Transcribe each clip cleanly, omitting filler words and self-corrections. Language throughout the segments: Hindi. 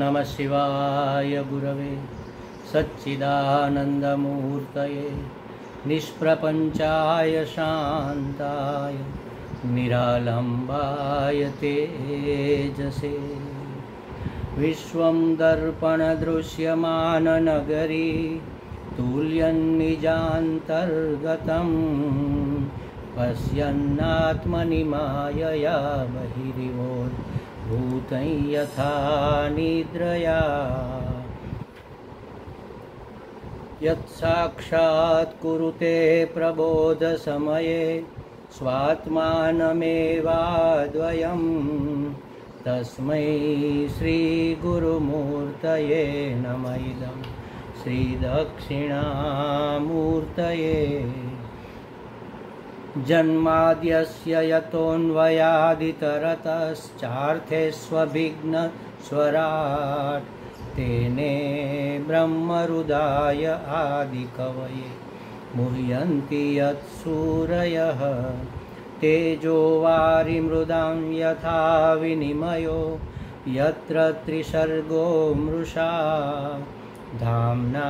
नमः शिवाय गुरवे सच्चिदानन्दमूर्तये निष्प्रपञ्चाय शान्ताय निरालम्बाय तेजसे। विश्वं दर्पणदृश्यमाननगरी तुल्यन्निजान्तर्गतं पश्यन्नात्मनि मायया बहिरिवोद्भूतं यथा निद्रया। यत्साक्षात् कुरुते प्रबोधसमये स्वात्मानमेवाद्वयं तस्मै श्रीगुरुमूर्तये नमः इदं श्रीदक्षिणामूर्तये। जन्माद्यस्य यतोऽन्वयादितरतश्चार्थेष्वभिघ्नस्वराट् तेने ब्रह्महृदाय आदिकवये मुह्यन्ति यत्सूरयः। तेजो वारिमृदां यथा विनिमयो यत्र त्रिसर्गो मृषा धाम्ना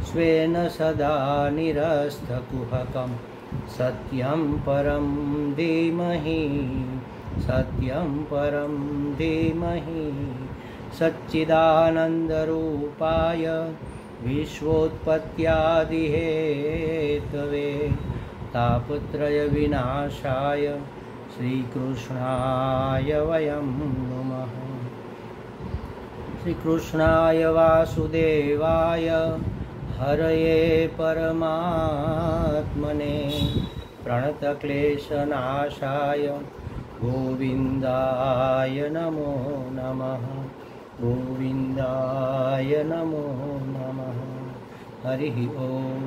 स्वेन सदा निरस्तकुहकं सत्यं परं धीमहि सत्यं परं धीमहि। सच्चिदानन्दरूपाय विश्वोत्पत्त्यादिहेतवे तापत्रयविनाशाय श्रीकृष्णाय वयं नुमः। श्रीकृष्णाय वासुदेवाय हरये परमात्मने प्रणतक्लेशनाशाय गोविन्दाय नमो नमः गोविन्दाय नमो नमः। हरिः ओम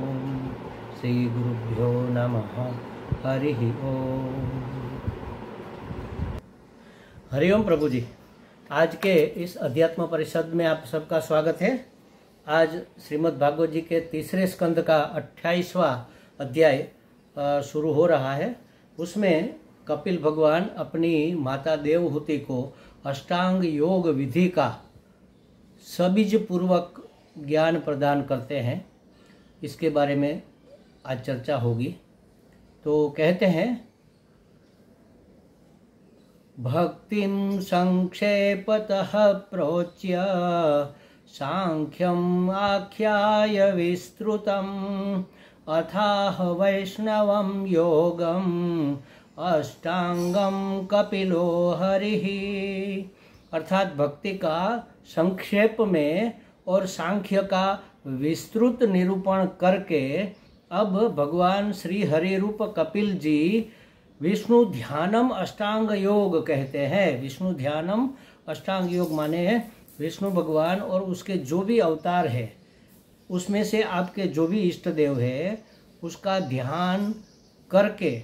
श्री गुरुभ्यो नमः। हरिः ओम। हरिओम प्रभु जी, आज के इस अध्यात्म परिषद में आप सबका स्वागत है। आज श्रीमद् भागवत जी के तीसरे स्कंद का 28वां अध्याय शुरू हो रहा है। उसमें कपिल भगवान अपनी माता देवहूति को अष्टांग योग विधि का सबीज पूर्वक ज्ञान प्रदान करते हैं। इसके बारे में आज चर्चा होगी। तो कहते हैं, भक्तिं संक्षेपतः प्रोच्य सांख्यम आख्याय विस्तृतम् अथाह वैष्णवं योगम अष्टांगम कपिलो हरिः। अर्थात भक्ति का संक्षेप में और सांख्य का विस्तृत निरूपण करके अब भगवान श्री हरि रूप कपिल जी विष्णु ध्यानम अष्टांग योग कहते हैं। विष्णु ध्यानम अष्टांग योग माने विष्णु भगवान और उसके जो भी अवतार है उसमें से आपके जो भी इष्ट देव है उसका ध्यान करके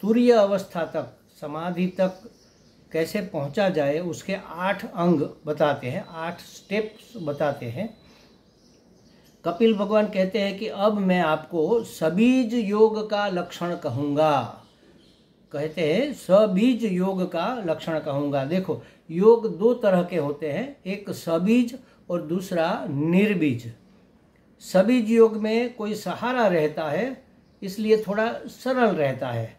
तुरीय अवस्था तक, समाधि तक कैसे पहुंचा जाए उसके 8 अंग बताते हैं, 8 स्टेप्स बताते हैं। कपिल भगवान कहते हैं कि अब मैं आपको सबीज योग का लक्षण कहूँगा। कहते हैं सबीज योग का लक्षण कहूँगा। देखो, योग 2 तरह के होते हैं, एक सबीज और दूसरा निर्बीज। सबीज योग में कोई सहारा रहता है इसलिए थोड़ा सरल रहता है,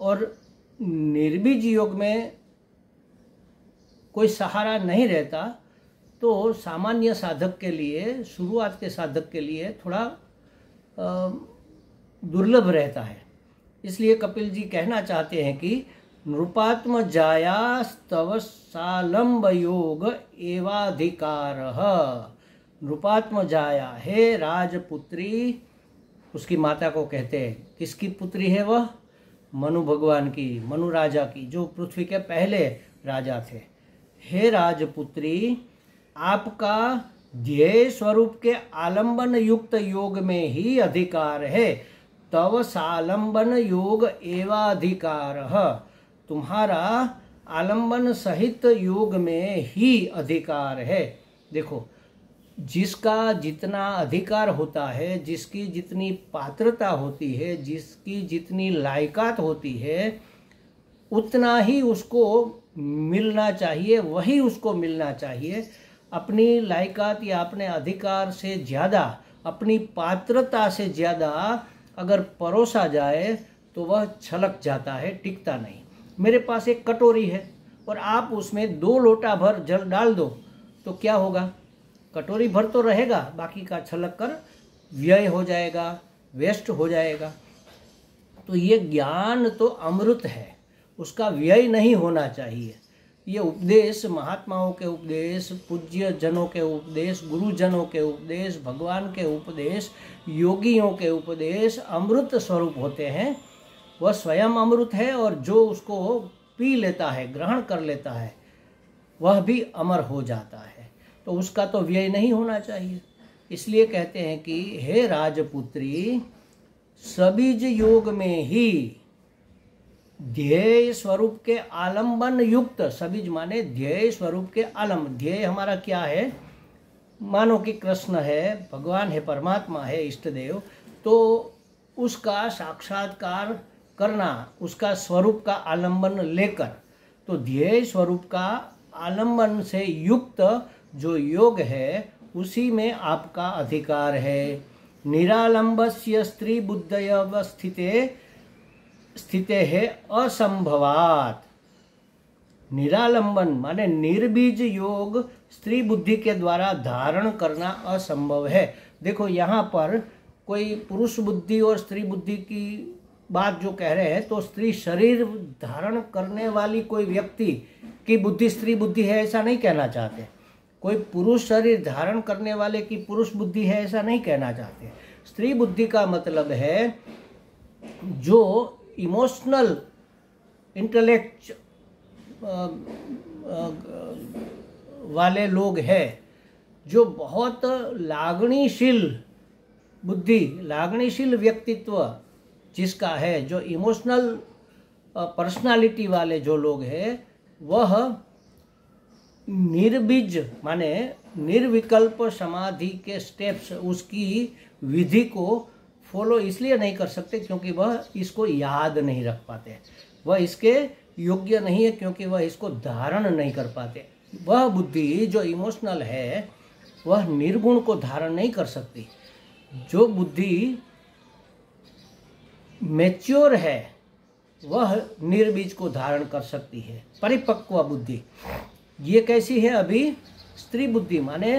और निर्बीज योग में कोई सहारा नहीं रहता तो सामान्य साधक के लिए, शुरुआत के साधक के लिए थोड़ा दुर्लभ रहता है। इसलिए कपिल जी कहना चाहते हैं कि नृपात्म जायास्तव सालंब योग एवाधिकारः। नृपात्म जाया है राजपुत्री, उसकी माता को कहते हैं। किसकी पुत्री है वह? मनु भगवान की, मनु राजा की, जो पृथ्वी के पहले राजा थे। हे राजपुत्री, आपका ध्येय स्वरूप के आलंबन युक्त योग में ही अधिकार है। तव सालंबन योग एवाधिकारः। तुम्हारा आलंबन सहित योग में ही अधिकार है। देखो, जिसका जितना अधिकार होता है, जिसकी जितनी पात्रता होती है, जिसकी जितनी लायकात होती है, उतना ही उसको मिलना चाहिए, वही उसको मिलना चाहिए। अपनी लायकात या अपने अधिकार से ज़्यादा, अपनी पात्रता से ज़्यादा अगर परोसा जाए तो वह छलक जाता है, टिकता नहीं। मेरे पास एक कटोरी है और आप उसमें 2 लोटा भर जल डाल दो तो क्या होगा? कटोरी भर तो रहेगा, बाकी का छलक कर व्यय हो जाएगा, वेस्ट हो जाएगा। तो ये ज्ञान तो अमृत है, उसका व्यय नहीं होना चाहिए। ये उपदेश, महात्माओं के उपदेश, पूज्य जनों के उपदेश, गुरुजनों के उपदेश, भगवान के उपदेश, योगियों के उपदेश अमृत स्वरूप होते हैं। वह स्वयं अमृत है और जो उसको पी लेता है, ग्रहण कर लेता है, वह भी अमर हो जाता है। तो उसका तो व्यय नहीं होना चाहिए। इसलिए कहते हैं कि हे राजपुत्री, सबीज योग में ही ध्येय स्वरूप के आलंबन युक्त, सबीज माने ध्येय स्वरूप के आलंबन। ध्येय हमारा क्या है? मानो कि कृष्ण है, भगवान है, परमात्मा है, इष्ट देव। तो उसका साक्षात्कार करना, उसका स्वरूप का आलंबन लेकर, तो ध्येय स्वरूप का आलंबन से युक्त जो योग है उसी में आपका अधिकार है। निरालंबस्य स्त्री बुद्धय स्थिते है असंभवात। निरालंबन माने निर्बीज योग स्त्री बुद्धि के द्वारा धारण करना असंभव है। देखो यहाँ पर कोई पुरुष बुद्धि और स्त्री बुद्धि की बात जो कह रहे हैं, तो स्त्री शरीर धारण करने वाली कोई व्यक्ति की बुद्धि स्त्री बुद्धि है ऐसा नहीं कहना चाहते। कोई पुरुष शरीर धारण करने वाले की पुरुष बुद्धि है ऐसा नहीं कहना चाहते। स्त्री बुद्धि का मतलब है जो इमोशनल इंटेलेक्ट वाले लोग हैं, जो बहुत लागणीशील बुद्धि, लागणीशील व्यक्तित्व जिसका है, जो इमोशनल पर्सनालिटी वाले जो लोग हैं, वह निर्बीज माने निर्विकल्प समाधि के स्टेप्स, उसकी विधि को फॉलो इसलिए नहीं कर सकते क्योंकि वह इसको याद नहीं रख पाते, वह इसके योग्य नहीं है क्योंकि वह इसको धारण नहीं कर पाते। वह बुद्धि जो इमोशनल है वह निर्गुण को धारण नहीं कर सकती। जो बुद्धि मैच्योर है वह निर्बीज को धारण कर सकती है, परिपक्व बुद्धि। ये कैसी है? अभी स्त्री बुद्धि माने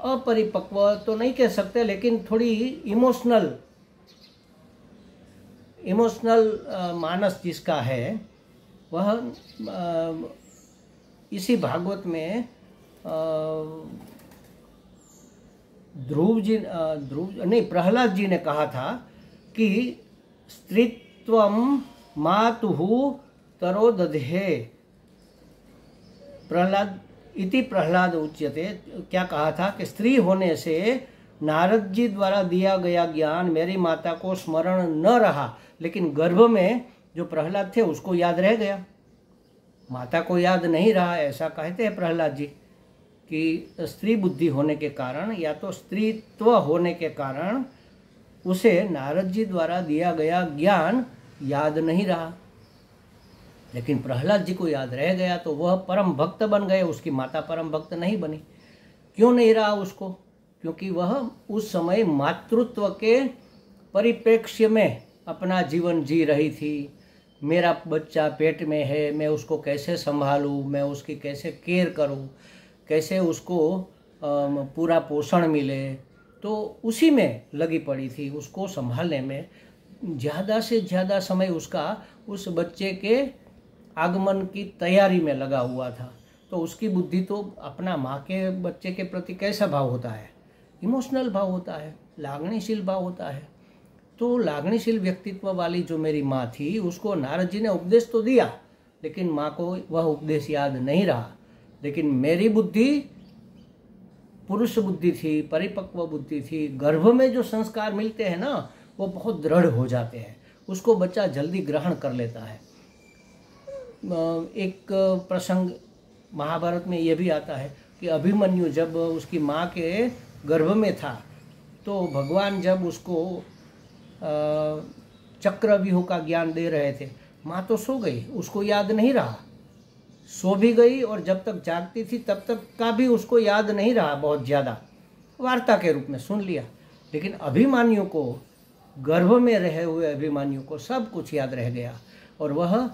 अपरिपक्व तो नहीं कह सकते, लेकिन थोड़ी इमोशनल मानस जिसका है, वह इसी भागवत में प्रहलाद जी ने कहा था कि स्त्रीत्वं मातुः तरोदधे प्रहलाद उच्यते। क्या कहा था कि स्त्री होने से नारद जी द्वारा दिया गया ज्ञान मेरी माता को स्मरण न रहा, लेकिन गर्भ में जो प्रहलाद थे उसको याद रह गया, माता को याद नहीं रहा। ऐसा कहते हैं प्रहलाद जी कि स्त्री बुद्धि होने के कारण या तो स्त्रीत्व होने के कारण उसे नारद जी द्वारा दिया गया ज्ञान याद नहीं रहा, लेकिन प्रहलाद जी को याद रह गया तो वह परम भक्त बन गए, उसकी माता परम भक्त नहीं बनी। क्यों नहीं रहा उसको? क्योंकि वह उस समय मातृत्व के परिप्रेक्ष्य में अपना जीवन जी रही थी। मेरा बच्चा पेट में है, मैं उसको कैसे संभालूं, मैं उसकी कैसे केयर करूं, कैसे उसको पूरा पोषण मिले, तो उसी में लगी पड़ी थी। उसको संभालने में ज़्यादा से ज़्यादा समय उसका उस बच्चे के आगमन की तैयारी में लगा हुआ था। तो उसकी बुद्धि तो अपना माँ के बच्चे के प्रति कैसा भाव होता है? इमोशनल भाव होता है, लागणीशील भाव होता है। तो लागणीशील व्यक्तित्व वाली जो मेरी माँ थी, उसको नारद जी ने उपदेश तो दिया, लेकिन माँ को वह उपदेश याद नहीं रहा। लेकिन मेरी बुद्धि पुरुष बुद्धि थी, परिपक्व बुद्धि थी। गर्भ में जो संस्कार मिलते हैं ना, वो बहुत दृढ़ हो जाते हैं, उसको बच्चा जल्दी ग्रहण कर लेता है। एक प्रसंग महाभारत में यह भी आता है कि अभिमन्यु जब उसकी माँ के गर्भ में था, तो भगवान जब उसको चक्रव्यूह का ज्ञान दे रहे थे, माँ तो सो गई, उसको याद नहीं रहा, सो भी गई और जब तक जागती थी तब तक का भी उसको याद नहीं रहा, बहुत ज़्यादा वार्ता के रूप में सुन लिया। लेकिन अभिमन्यु को, गर्भ में रहे हुए अभिमन्यु को सब कुछ याद रह गया और वह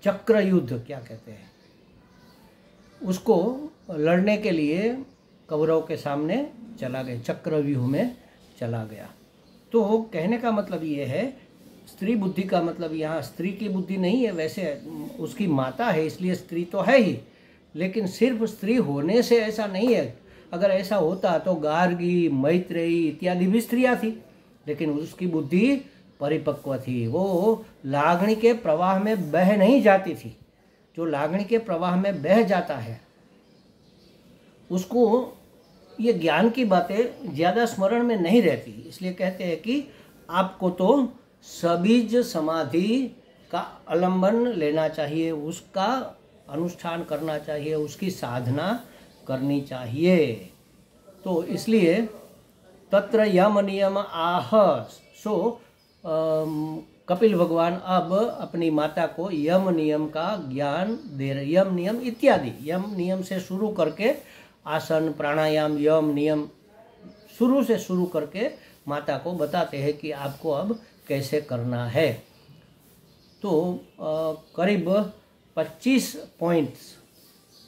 चक्र युद्ध क्या कहते हैं उसको लड़ने के लिए कौरव के सामने चला गया, चक्रव्यूह में चला गया। तो कहने का मतलब ये है, स्त्री बुद्धि का मतलब यहाँ स्त्री की बुद्धि नहीं है, वैसे उसकी माता है इसलिए स्त्री तो है ही, लेकिन सिर्फ स्त्री होने से ऐसा नहीं है। अगर ऐसा होता तो गार्गी, मैत्रेयी इत्यादि भी स्त्रियाँ थी, लेकिन उसकी बुद्धि परिपक्व थी, वो लागणी के प्रवाह में बह नहीं जाती थी। जो लागणी के प्रवाह में बह जाता है उसको ये ज्ञान की बातें ज़्यादा स्मरण में नहीं रहती। इसलिए कहते हैं कि आपको तो सबीज समाधि का अवलंबन लेना चाहिए, उसका अनुष्ठान करना चाहिए, उसकी साधना करनी चाहिए। तो इसलिए तत्र यम नियम आह, सो कपिल भगवान अब अपनी माता को यम नियम का ज्ञान दे रहे। यम नियम इत्यादि, यम नियम से शुरू करके आसन प्राणायाम यम नियम शुरू से शुरू करके माता को बताते हैं कि आपको अब कैसे करना है। तो करीब 25 पॉइंट्स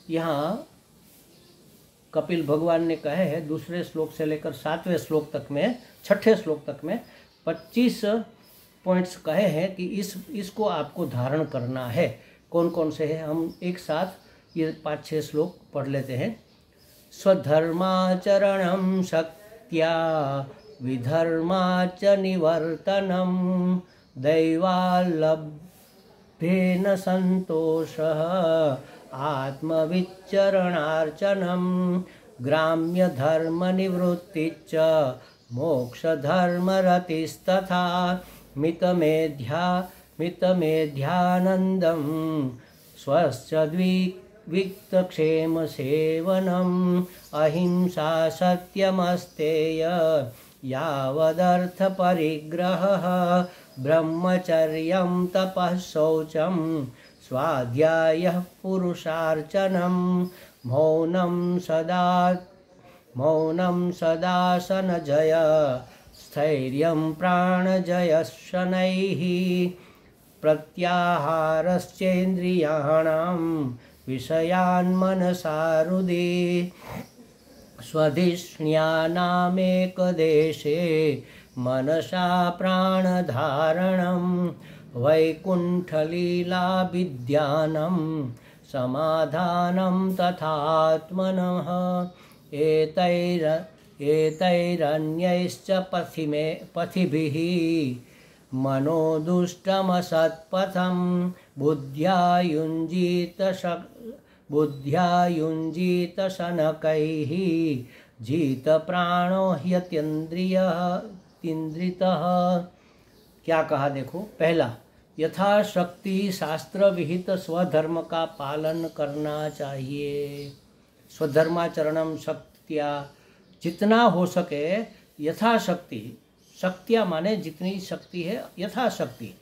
यहाँ कपिल भगवान ने कहे हैं, दूसरे श्लोक से लेकर 7वें श्लोक तक में, 6ठे श्लोक तक में 25 पॉइंट्स कहे हैं कि इसको आपको धारण करना है। कौन कौन से हैं हम एक साथ ये 5-6 श्लोक पढ़ लेते हैं। स्वधर्माचरणं शक्त्या विधर्माच निवर्तनं दैवाल्लभ्येन संतोषः आत्मविचरणार्चनं ग्राम्यधर्मनिवृत्तिश्च मोक्षधर्मरतिस्तथा मितमेध्यानन्दं स्वस्य विक्तक्षेमसेवनम् अहिंसा सत्यमस्तेय यावदर्थपरिग्रहः ब्रह्मचर्यं तपः शौचं स्वाध्यायः पुरुषार्चनं मौनं सदासनजय स्थैर्यं प्राणजयशनैः प्रत्याहारश्चेन्द्रियाणां विषयान् मनसारुदे स्वधिष्ण्यानामेकदेशे मनसा प्राणधारणं वैकुण्ठलीलाभिध्यानं समाधानं तथात्मनः एतैरन्यैश्च पथिभिः मनोदुष्टमसत्पथं बुद्ध्या युञ्जीत शनकैः जितप्राणो ह्यतीन्द्रितः। क्या कहा देखो, पहला यथाशक्ति शास्त्र विहित स्वधर्म का पालन करना चाहिए। स्वधर्माचरणम शक्तिया, जितना हो सके यथाशक्ति, शक्तियाँ माने जितनी शक्ति है यथाशक्ति,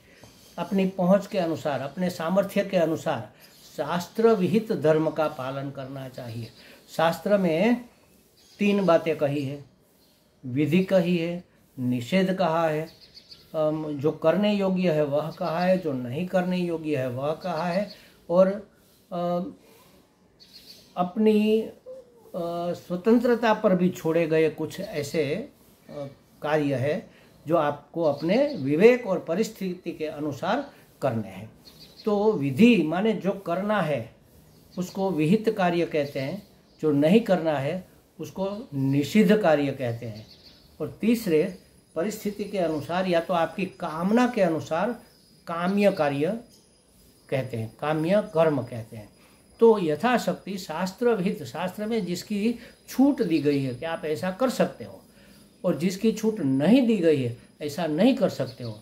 अपनी पहुँच के अनुसार, अपने सामर्थ्य के अनुसार शास्त्र विहित धर्म का पालन करना चाहिए। शास्त्र में 3 बातें कही है, विधि कही है, निषेध कहा है, जो करने योग्य है वह कहा है, जो नहीं करने योग्य है वह कहा है, और अपनी स्वतंत्रता पर भी छोड़े गए कुछ ऐसे कार्य है जो आपको अपने विवेक और परिस्थिति के अनुसार करने हैं। तो विधि माने जो करना है उसको विहित कार्य कहते हैं, जो नहीं करना है उसको निषिद्ध कार्य कहते हैं। और तीसरे परिस्थिति के अनुसार या तो आपकी कामना के अनुसार काम्य कार्य कहते हैं, काम्य कर्म कहते हैं। तो यथाशक्ति शास्त्र विहित, शास्त्र में जिसकी छूट दी गई है कि आप ऐसा कर सकते हो, और जिसकी छूट नहीं दी गई है ऐसा नहीं कर सकते हो,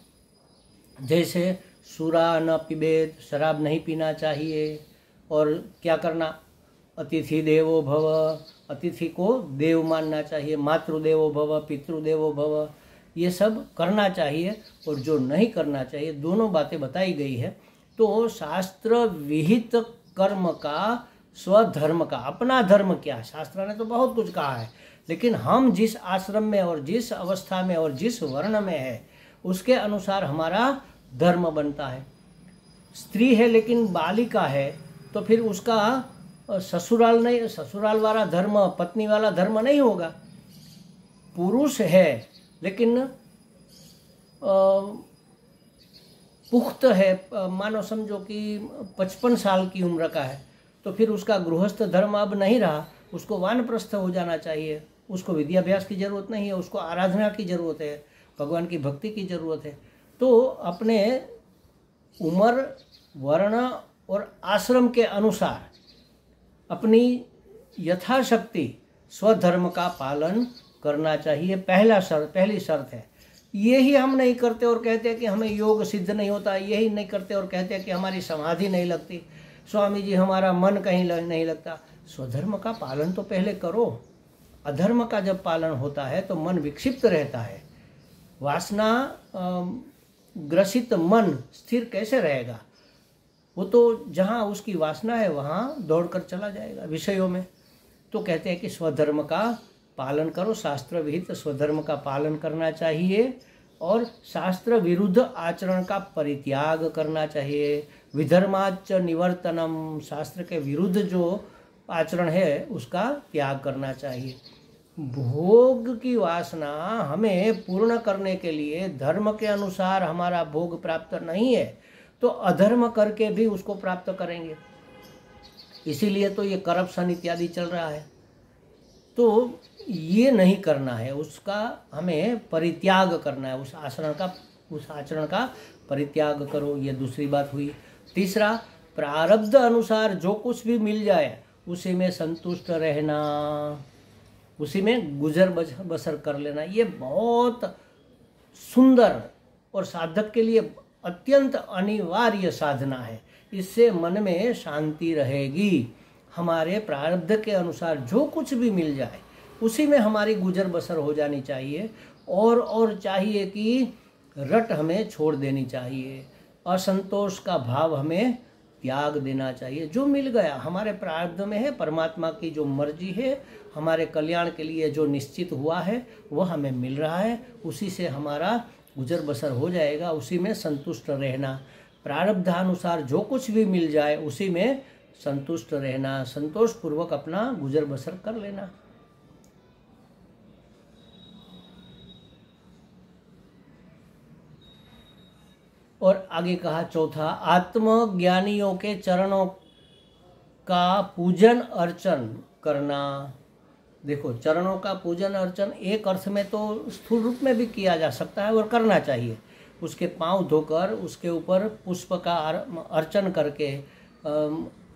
जैसे सुरा न पिबेत, शराब नहीं पीना चाहिए, और क्या करना, अतिथि देवो भव, अतिथि को देव मानना चाहिए, मातृदेवो भव, पितृदेवो भव, ये सब करना चाहिए और जो नहीं करना चाहिए, दोनों बातें बताई गई है। तो शास्त्र विहित कर्म का, स्वधर्म का, अपना धर्म क्या, शास्त्र ने तो बहुत कुछ कहा है, लेकिन हम जिस आश्रम में और जिस अवस्था में और जिस वर्ण में है उसके अनुसार हमारा धर्म बनता है। स्त्री है लेकिन बालिका है तो फिर उसका ससुराल नहीं, ससुराल वाला धर्म, पत्नी वाला धर्म नहीं होगा। पुरुष है लेकिन पुख्त है, मानो समझो कि 55 साल की उम्र का है, तो फिर उसका गृहस्थ धर्म अब नहीं रहा, उसको वानप्रस्थ हो जाना चाहिए। उसको विद्याभ्यास की जरूरत नहीं है, उसको आराधना की जरूरत है, भगवान की भक्ति की जरूरत है। तो अपने उम्र, वर्ण और आश्रम के अनुसार अपनी यथाशक्ति स्वधर्म का पालन करना चाहिए। पहली शर्त है। यही हम नहीं करते और कहते हैं कि हमें योग सिद्ध नहीं होता, यही नहीं करते और कहते हैं कि हमारी समाधि नहीं लगती, स्वामी जी हमारा मन कहीं नहीं लगता। स्वधर्म का पालन तो पहले करो। अधर्म का जब पालन होता है तो मन विक्षिप्त रहता है। वासना ग्रसित मन स्थिर कैसे रहेगा? वो तो जहाँ उसकी वासना है वहाँ दौड़कर चला जाएगा विषयों में। तो कहते हैं कि स्वधर्म का पालन करो, शास्त्र विहित स्वधर्म का पालन करना चाहिए और शास्त्र विरुद्ध आचरण का परित्याग करना चाहिए। विधर्माच निवर्तनम, शास्त्र के विरुद्ध जो आचरण है उसका त्याग करना चाहिए। भोग की वासना हमें पूर्ण करने के लिए धर्म के अनुसार हमारा भोग प्राप्त नहीं है तो अधर्म करके भी उसको प्राप्त करेंगे। इसीलिए तो ये करप्शन इत्यादि चल रहा है। तो ये नहीं करना है, उसका हमें परित्याग करना है, उस आचरण का परित्याग करो। ये दूसरी बात हुई। तीसरा, प्रारब्ध अनुसार जो कुछ भी मिल जाए उसी में संतुष्ट रहना, उसी में गुजर बसर कर लेना। ये बहुत सुंदर और साधक के लिए अत्यंत अनिवार्य साधना है। इससे मन में शांति रहेगी। हमारे प्रारब्ध के अनुसार जो कुछ भी मिल जाए उसी में हमारी गुजर बसर हो जानी चाहिए। और चाहिए कि रट हमें छोड़ देनी चाहिए, असंतोष का भाव हमें त्याग देना चाहिए। जो मिल गया हमारे प्रारब्ध में है, परमात्मा की जो मर्जी है, हमारे कल्याण के लिए जो निश्चित हुआ है वह हमें मिल रहा है, उसी से हमारा गुजर बसर हो जाएगा। उसी में संतुष्ट रहना, प्रारब्धानुसार जो कुछ भी मिल जाए उसी में संतुष्ट रहना, संतोष पूर्वक अपना गुजर बसर कर लेना। और आगे कहा चौथा, आत्मज्ञानियों के चरणों का पूजन अर्चन करना। देखो, चरणों का पूजन अर्चन एक अर्थ में तो स्थूल रूप में भी किया जा सकता है और करना चाहिए। उसके पांव धोकर उसके ऊपर पुष्प का अर्चन करके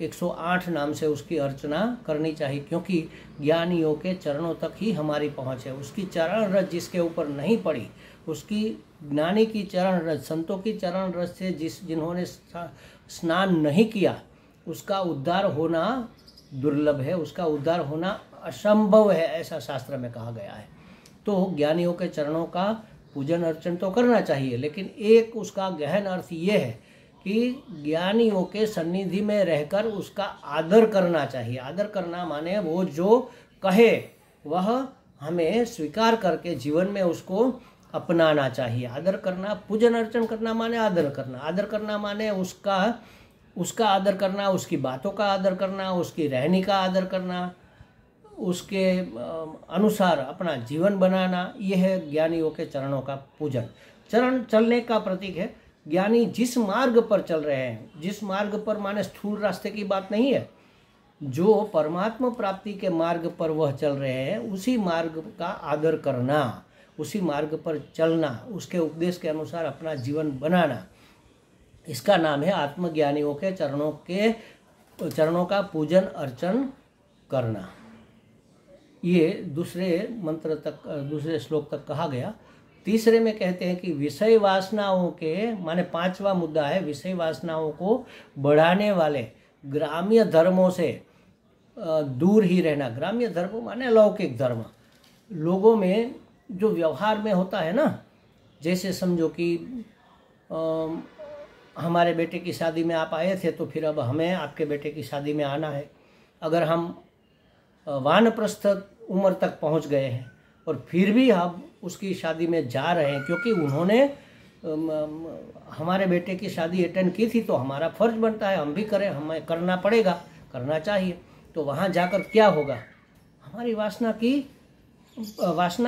108 नाम से उसकी अर्चना करनी चाहिए, क्योंकि ज्ञानियों के चरणों तक ही हमारी पहुंच है। उसकी चरण रज जिसके ऊपर नहीं पड़ी, उसकी ज्ञानी की चरण रज, संतों की चरण रज से जिन्होंने स्नान नहीं किया, उसका उद्धार होना दुर्लभ है, उसका उद्धार होना असंभव है, ऐसा शास्त्र में कहा गया है। तो ज्ञानियों के चरणों का पूजन अर्चन तो करना चाहिए, लेकिन एक उसका गहन अर्थ ये है कि ज्ञानियों के सन्निधि में रहकर उसका आदर करना चाहिए। आदर करना माने वो जो कहे वह हमें स्वीकार करके जीवन में उसको अपनाना चाहिए। आदर करना, पूजन अर्चन करना माने आदर करना। आदर करना माने उसका आदर करना, उसकी बातों का आदर करना, उसकी रहनी का आदर करना, उसके अनुसार अपना जीवन बनाना। यह है ज्ञानियों के चरणों का पूजन। चरण चलने का प्रतीक है। ज्ञानी जिस मार्ग पर चल रहे हैं, जिस मार्ग पर माने स्थूल रास्ते की बात नहीं है, जो परमात्मा प्राप्ति के मार्ग पर वह चल रहे हैं, उसी मार्ग का आदर करना, उसी मार्ग पर चलना, उसके उपदेश के अनुसार अपना जीवन बनाना, इसका नाम है आत्मज्ञानियों के चरणों का पूजन अर्चन करना। ये दूसरे श्लोक तक कहा गया। तीसरे में कहते हैं कि विषय वासनाओं के, माने पांचवा मुद्दा है, विषय वासनाओं को बढ़ाने वाले ग्राम्य धर्मों से दूर ही रहना। ग्राम्य धर्म माने लौकिक धर्म। लोगों में जो व्यवहार में होता है ना, जैसे समझो कि हमारे बेटे की शादी में आप आए थे, तो फिर अब हमें आपके बेटे की शादी में आना है। अगर हम वानप्रस्थ उम्र तक पहुंच गए हैं और फिर भी हम उसकी शादी में जा रहे हैं, क्योंकि उन्होंने हमारे बेटे की शादी अटेंड की थी, तो हमारा फर्ज बनता है हम भी करें, हमें करना पड़ेगा, करना चाहिए। तो वहाँ जाकर क्या होगा, हमारी वासना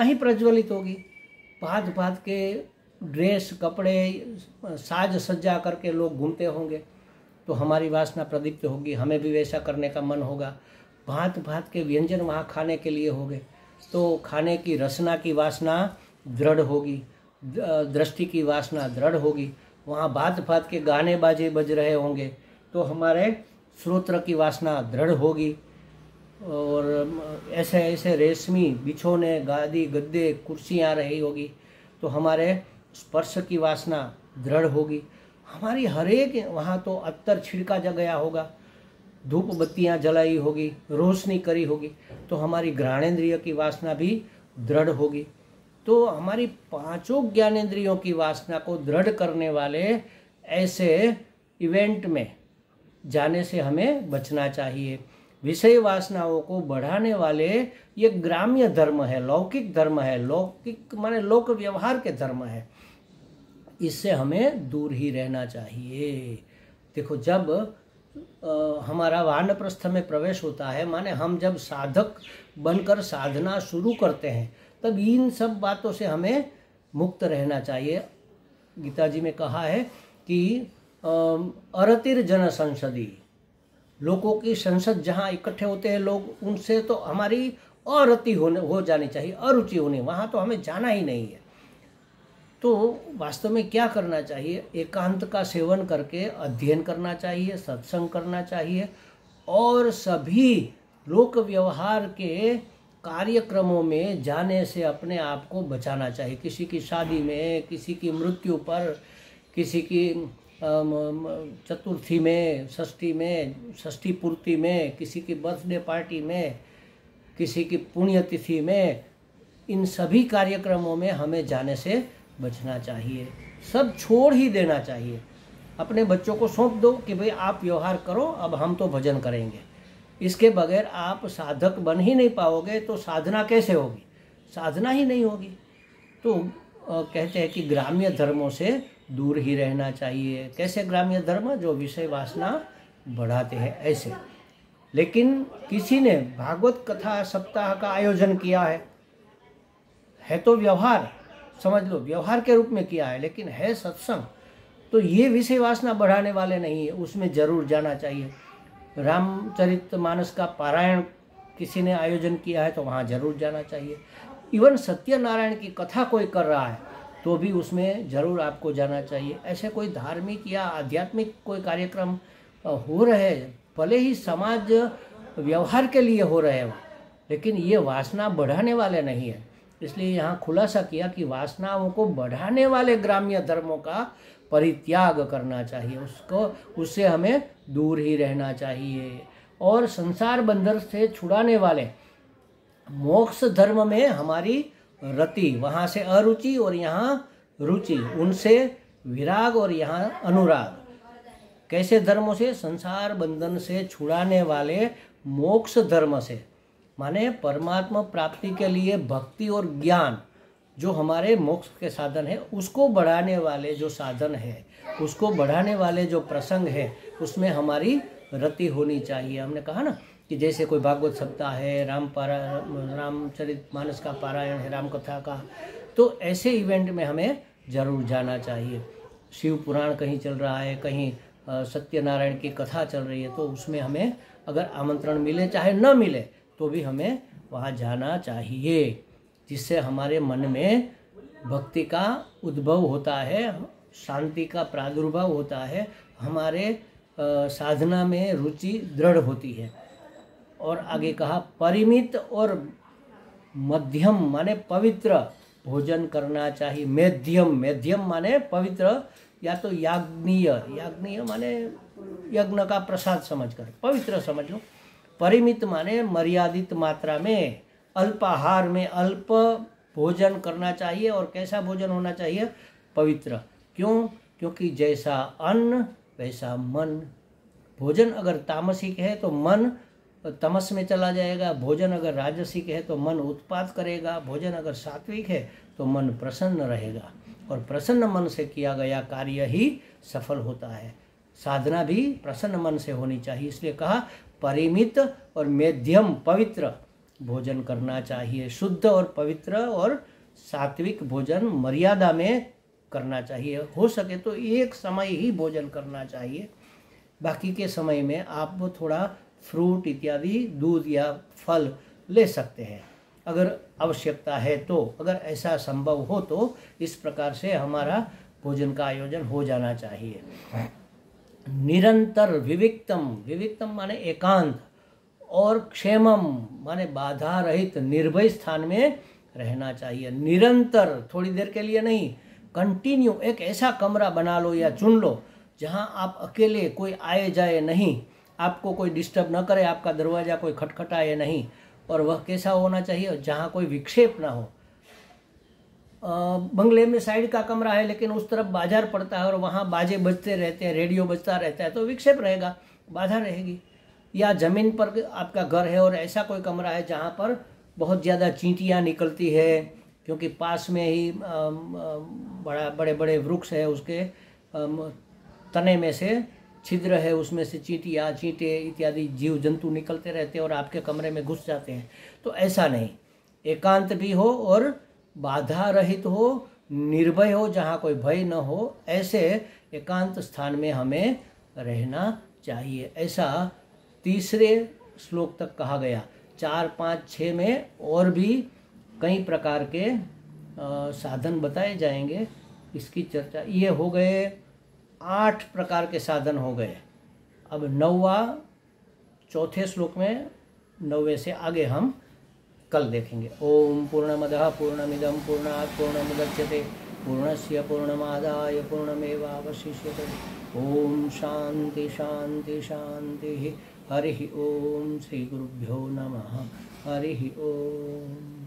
ही प्रज्वलित होगी। भांत भांत के ड्रेस, कपड़े, साज सज्जा करके लोग घूमते होंगे, तो हमारी वासना प्रदीप्त होगी, हमें भी वैसा करने का मन होगा। भांत भांत के व्यंजन वहाँ खाने के लिए होंगे, तो खाने की रसना की वासना दृढ़ होगी, दृष्टि की वासना दृढ़ होगी। वहाँ भांत भांत के गाने बाजे बज रहे होंगे, तो हमारे श्रोत्र की वासना दृढ़ होगी। और ऐसे ऐसे रेशमी बिछोने, गादी, गद्दे, कुर्सियाँ रही होगी, तो हमारे स्पर्श की वासना दृढ़ होगी। हमारी हर एक, वहाँ तो अत्तर छिड़का गया होगा, धूप बत्तियाँ जलाई होगी, रोशनी करी होगी, तो हमारी घ्राणेन्द्रिय की वासना भी दृढ़ होगी। तो हमारी पांचों ज्ञानेंद्रियों की वासना को दृढ़ करने वाले ऐसे इवेंट में जाने से हमें बचना चाहिए। विषय वासनाओं को बढ़ाने वाले ये ग्राम्य धर्म है, लौकिक धर्म है, लौकिक माने लोक व्यवहार के धर्म है, इससे हमें दूर ही रहना चाहिए। देखो, जब हमारा वानप्रस्थ में प्रवेश होता है, माने हम जब साधक बनकर साधना शुरू करते हैं, तब इन सब बातों से हमें मुक्त रहना चाहिए। गीता जी में कहा है कि अरतिर जन संसदी, लोगों की संसद जहाँ इकट्ठे होते हैं लोग, उनसे तो हमारी अरति हो जानी चाहिए, अरुचि होनी, वहाँ तो हमें जाना ही नहीं है। तो वास्तव में क्या करना चाहिए, एकांत का सेवन करके अध्ययन करना चाहिए, सत्संग करना चाहिए, और सभी लोक व्यवहार के कार्यक्रमों में जाने से अपने आप को बचाना चाहिए। किसी की शादी में, किसी की मृत्यु पर, किसी की चतुर्थी में, षष्ठी में, षष्ठी पूर्ति में, किसी की बर्थडे पार्टी में, किसी की पुण्यतिथि में, इन सभी कार्यक्रमों में हमें जाने से बचना चाहिए। सब छोड़ ही देना चाहिए। अपने बच्चों को सौंप दो कि भाई आप व्यवहार करो, अब हम तो भजन करेंगे। इसके बगैर आप साधक बन ही नहीं पाओगे, तो साधना कैसे होगी, साधना ही नहीं होगी। तो कहते हैं कि ग्राम्य धर्मों से दूर ही रहना चाहिए। कैसे ग्राम्य धर्म, जो विषय वासना बढ़ाते हैं ऐसे। लेकिन किसी ने भागवत कथा सप्ताह का आयोजन किया है तो व्यवहार, समझ लो व्यवहार के रूप में किया है, लेकिन है सत्संग, तो ये विषय वासना बढ़ाने वाले नहीं है, उसमें जरूर जाना चाहिए। रामचरितमानस का पारायण किसी ने आयोजन किया है तो वहाँ जरूर जाना चाहिए। इवन सत्यनारायण की कथा कोई कर रहा है तो भी उसमें जरूर आपको जाना चाहिए। ऐसे कोई धार्मिक या आध्यात्मिक कोई कार्यक्रम हो रहे हैं, भले ही समाज व्यवहार के लिए हो रहे हो, लेकिन ये वासना बढ़ाने वाले नहीं है। इसलिए यहाँ खुलासा किया कि वासनाओं को बढ़ाने वाले ग्राम्य धर्मों का परित्याग करना चाहिए, उससे हमें दूर ही रहना चाहिए। और संसार बंधन से छुड़ाने वाले मोक्ष धर्म में हमारी रति, वहाँ से अरुचि और यहाँ रुचि, उनसे विराग और यहाँ अनुराग। कैसे धर्मों से, संसार बंधन से छुड़ाने वाले मोक्ष धर्म से, माने परमात्मा प्राप्ति के लिए भक्ति और ज्ञान जो हमारे मोक्ष के साधन है, उसको बढ़ाने वाले जो साधन है, उसको बढ़ाने वाले जो प्रसंग है, उसमें हमारी रति होनी चाहिए। हमने कहा ना कि जैसे कोई भागवत सप्ताह है, रामचरितमानस का पारायण है, राम कथा का, तो ऐसे इवेंट में हमें जरूर जाना चाहिए। शिव पुराण कहीं चल रहा है, कहीं सत्यनारायण की कथा चल रही है, तो उसमें हमें अगर आमंत्रण मिले चाहे न मिले तो भी हमें वहाँ जाना चाहिए, जिससे हमारे मन में भक्ति का उद्भव होता है, शांति का प्रादुर्भाव होता है, हमारे साधना में रुचि दृढ़ होती है। और आगे कहा परिमित और मध्यम माने पवित्र भोजन करना चाहिए। मेध्यम माने पवित्र, या तो याज्ञनीय माने यज्ञ का प्रसाद समझकर पवित्र समझ लो। परिमित माने मर्यादित मात्रा में, अल्पाहार में, अल्प भोजन करना चाहिए। और कैसा भोजन होना चाहिए? पवित्र। क्यों? क्योंकि जैसा अन्न वैसा मन। भोजन अगर तामसिक है तो मन तमस में चला जाएगा, भोजन अगर राजसिक है तो मन उत्पात करेगा, भोजन अगर सात्विक है तो मन प्रसन्न रहेगा, और प्रसन्न मन से किया गया कार्य ही सफल होता है। साधना भी प्रसन्न मन से होनी चाहिए। इसलिए कहा परिमित और मध्यम पवित्र भोजन करना चाहिए। शुद्ध और पवित्र और सात्विक भोजन मर्यादा में करना चाहिए। हो सके तो एक समय ही भोजन करना चाहिए, बाकी के समय में आप थोड़ा फ्रूट इत्यादि, दूध या फल ले सकते हैं अगर आवश्यकता है तो। अगर ऐसा संभव हो तो इस प्रकार से हमारा भोजन का आयोजन हो जाना चाहिए। निरंतर विविक्तम, विविक्तम माने एकांत, और क्षेमम माने बाधा रहित निर्भय स्थान में रहना चाहिए। निरंतर, थोड़ी देर के लिए नहीं, कंटिन्यू एक ऐसा कमरा बना लो या चुन लो जहां आप अकेले, कोई आए जाए नहीं, आपको कोई डिस्टर्ब न करे, आपका दरवाज़ा कोई खटखटाए नहीं। और वह कैसा होना चाहिए? जहाँ कोई विक्षेप ना हो। बंगले में साइड का कमरा है लेकिन उस तरफ बाजार पड़ता है और वहाँ बाजे बजते रहते हैं, रेडियो बजता रहता है, तो विक्षेप रहेगा, बाधा रहेगी। या ज़मीन पर आपका घर है और ऐसा कोई कमरा है जहाँ पर बहुत ज़्यादा चींटियाँ निकलती है, क्योंकि पास में ही बड़े बड़े वृक्ष है, उसके तने में से छिद्र है, उसमें से चींटियाँ, चींटे इत्यादि जीव जंतु निकलते रहते हैं और आपके कमरे में घुस जाते हैं। तो ऐसा नहीं, एकांत भी हो और बाधा रहित हो, निर्भय हो, जहाँ कोई भय न हो, ऐसे एकांत स्थान में हमें रहना चाहिए। ऐसा तीसरे श्लोक तक कहा गया। 4, 5, 6 में और भी कई प्रकार के साधन बताए जाएंगे। इसकी चर्चा, ये हो गए 8 प्रकार के साधन हो गए। अब 9वां, चौथे श्लोक में 9वें से आगे हम कल देखेंगे। ओम पूर्णमदः पूर्णमिदं पूर्णात् पूर्णमुदच्यते पूर्णस्य पूर्णमादाय पूर्णमेवावशिष्यते। ओम शांति शांति शांति। हरि ओम। श्री गुरुभ्यो नमः। हरि ओम।